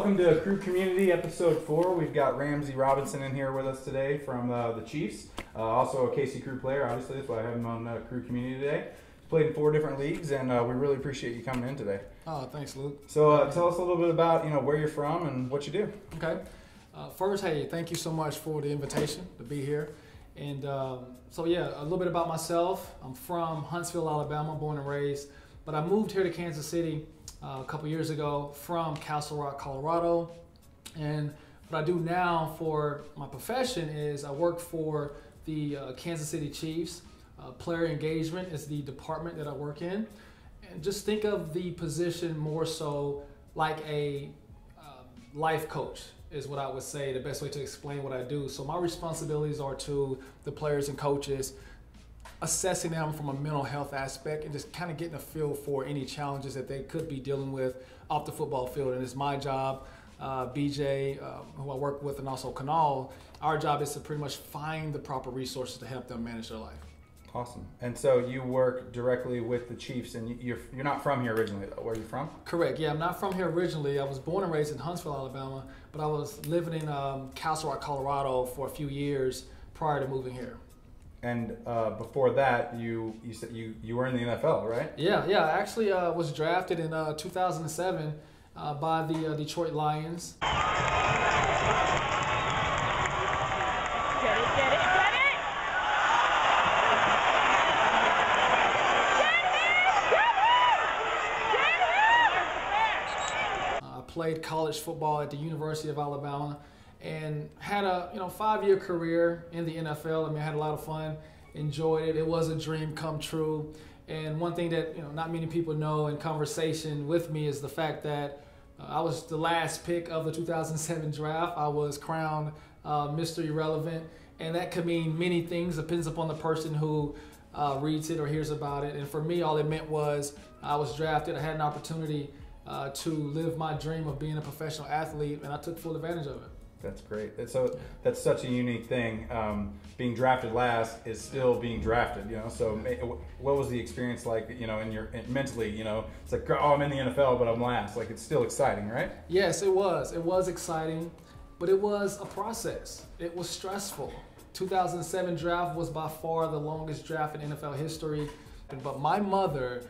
welcome to Crew Community Episode 4. We've got Ramzee Robinson in here with us today from the Chiefs. Also a KC Crew player, obviously. That's why I have him on Crew Community today. He's played in 4 different leagues, and we really appreciate you coming in today. Oh, thanks, Luke. So tell us a little bit about where you're from and what you do. Okay. First, hey, thank you so much for the invitation to be here. And so yeah, a little bit about myself. I'm from Huntsville, Alabama, born and raised, but I moved here to Kansas City a couple years ago from Castle Rock, Colorado. And what I do now for my profession is I work for the Kansas City Chiefs. Player engagement is the department that I work in. And just think of the position more so like a life coach is what I would say, the best way to explain what I do. So my responsibilities are to the players and coaches, assessing them from a mental health aspect and just kind of getting a feel for any challenges that they could be dealing with off the football field. And it's my job, BJ, who I work with, and also Kanal, our job is to pretty much find the proper resources to help them manage their life. Awesome. And so you work directly with the Chiefs, and you're not from here originally, though. Where are you from? Correct. Yeah, I'm not from here originally. I was born and raised in Huntsville, Alabama, but I was living in Castle Rock, Colorado for a few years prior to moving here. And before that, you said you were in the NFL, right? Yeah. I actually was drafted in 2007 by the Detroit Lions. Played college football at the University of Alabama and had a 5-year career in the NFL. I mean, I had a lot of fun, enjoyed it. It was a dream come true. And one thing that not many people know in conversation with me is the fact that I was the last pick of the 2007 draft. I was crowned Mr. Irrelevant, and that could mean many things. Depends upon the person who reads it or hears about it. And for me, all it meant was I was drafted. I had an opportunity to live my dream of being a professional athlete, and I took full advantage of it. That's great. So that's such a unique thing. Being drafted last is still being drafted. So what was the experience like? Mentally, it's like, oh, I'm in the NFL, but I'm last. Like, it's still exciting, right? Yes, it was. It was exciting, but it was a process. It was stressful. 2007 draft was by far the longest draft in NFL history, but my mother,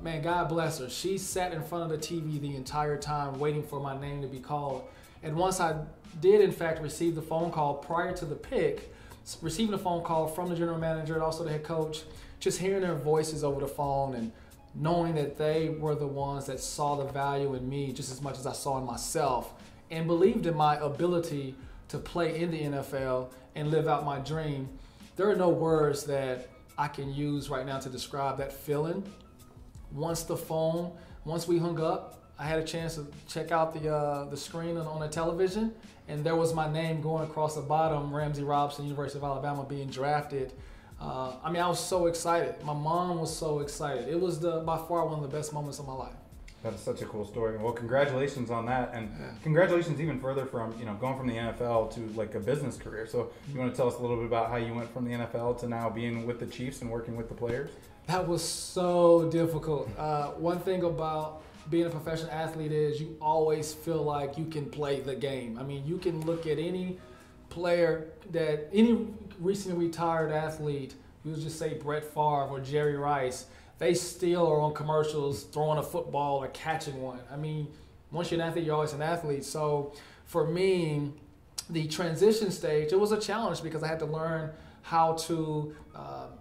man, God bless her, she sat in front of the TV the entire time waiting for my name to be called. And once I did, in fact, receive the phone call prior to the pick, receiving a phone call from the general manager and also the head coach, just hearing their voices over the phone and knowing that they were the ones that saw the value in me just as much as I saw in myself and believed in my ability to play in the NFL and live out my dream. There are no words that I can use right now to describe that feeling. Once we hung up, I had a chance to check out the screen on the television, and there was my name going across the bottom, Ramzee Robinson, University of Alabama, being drafted. I was so excited. My mom was so excited. It was by far one of the best moments of my life. That is such a cool story. Well, congratulations on that, and congratulations even further from going from the NFL to like a business career. So you want to tell us a little bit about how you went from the NFL to now being with the Chiefs and working with the players? That was so difficult. One thing about being a professional athlete is you always feel like you can play the game. I mean, you can look at any player any recently retired athlete, you would just say Brett Favre or Jerry Rice, they still are on commercials throwing a football or catching one. I mean, once you're an athlete, you're always an athlete. So for me, the transition stage, it was a challenge because I had to learn how to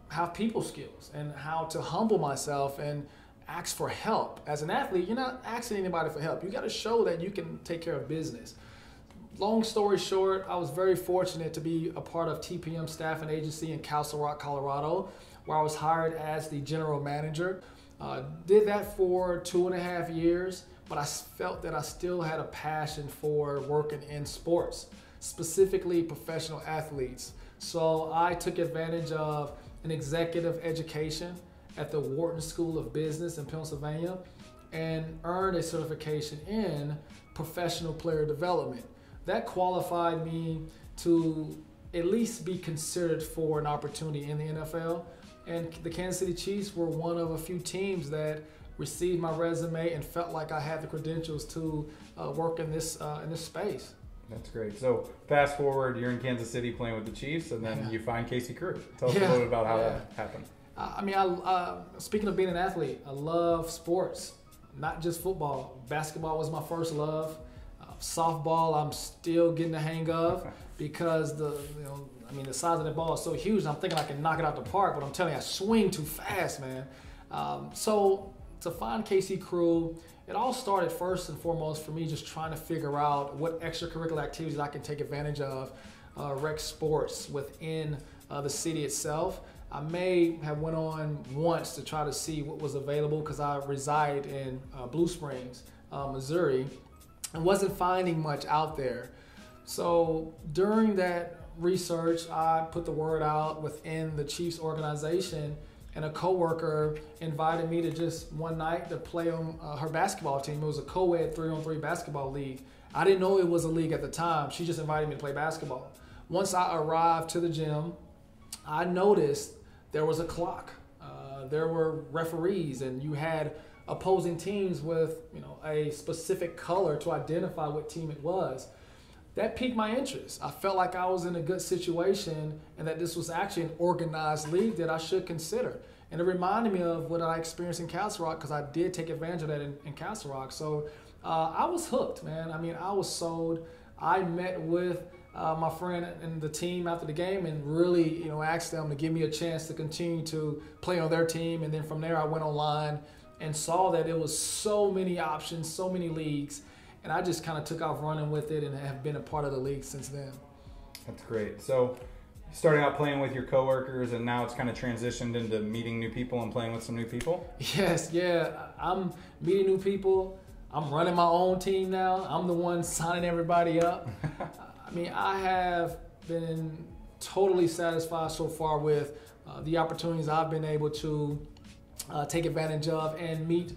have people skills and how to humble myself and ask for help. As an athlete, you're not asking anybody for help. You got to show that you can take care of business. Long story short, I was very fortunate to be a part of TPM Staffing Agency in Castle Rock, Colorado, where I was hired as the general manager. Did that for 2.5 years, but I felt that I still had a passion for working in sports, specifically professional athletes. So I took advantage of an executive education at the Wharton School of Business in Pennsylvania and earned a certification in professional player development. That qualified me to at least be considered for an opportunity in the NFL. And the Kansas City Chiefs were one of a few teams that received my resume and felt like I had the credentials to work in this space. That's great. So fast forward, you're in Kansas City playing with the Chiefs, and then you find KC Crew. Tell us a little bit about how that happened. I mean, speaking of being an athlete, I love sports, not just football. Basketball was my first love. Softball, I'm still getting the hang of because the size of the ball is so huge. And I'm thinking I can knock it out the park, but I'm telling you, I swing too fast, man. So to find KC Crew, it all started first and foremost for me just trying to figure out what extracurricular activities I can take advantage of, rec sports within the city itself. I may have went on once to try to see what was available because I reside in Blue Springs, Missouri, and wasn't finding much out there. So during that research, I put the word out within the Chiefs organization, and a coworker invited me to just one night to play on her basketball team. It was a co-ed 3-on-3 basketball league. I didn't know it was a league at the time. She just invited me to play basketball. Once I arrived to the gym, I noticed there was a clock. There were referees, and you had opposing teams with a specific color to identify what team it was. That piqued my interest. I felt like I was in a good situation and that this was actually an organized league that I should consider. And it reminded me of what I experienced in Castle Rock because I did take advantage of that in Castle Rock. So I was hooked, man. I mean, I was sold. I met with my friend and the team after the game and really asked them to give me a chance to continue to play on their team. And then from there I went online and saw that it was so many options, so many leagues. And I just kind of took off running with it and have been a part of the league since then. That's great. So you started out playing with your coworkers, and now it's kind of transitioned into meeting new people and playing with some new people? Yes, yeah. I'm meeting new people. I'm running my own team now. I'm the one signing everybody up. I mean, I have been totally satisfied so far with the opportunities I've been able to take advantage of and meet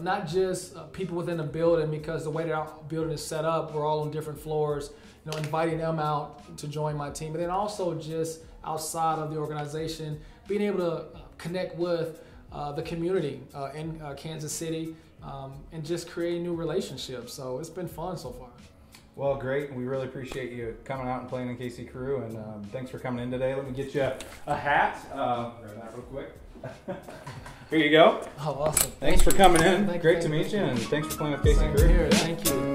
not just people within the building, because the way that our building is set up, we're all on different floors, inviting them out to join my team. But then also just outside of the organization, being able to connect with the community in Kansas City and just creating new relationships. So it's been fun so far. Well, great. We really appreciate you coming out and playing in KC Crew, and thanks for coming in today. Let me get you a hat. Grab that real quick. Here you go. Oh, awesome. Thanks for coming in. Thank Great you. to meet you, and thanks for playing with KC Same Crew. here. Thank you.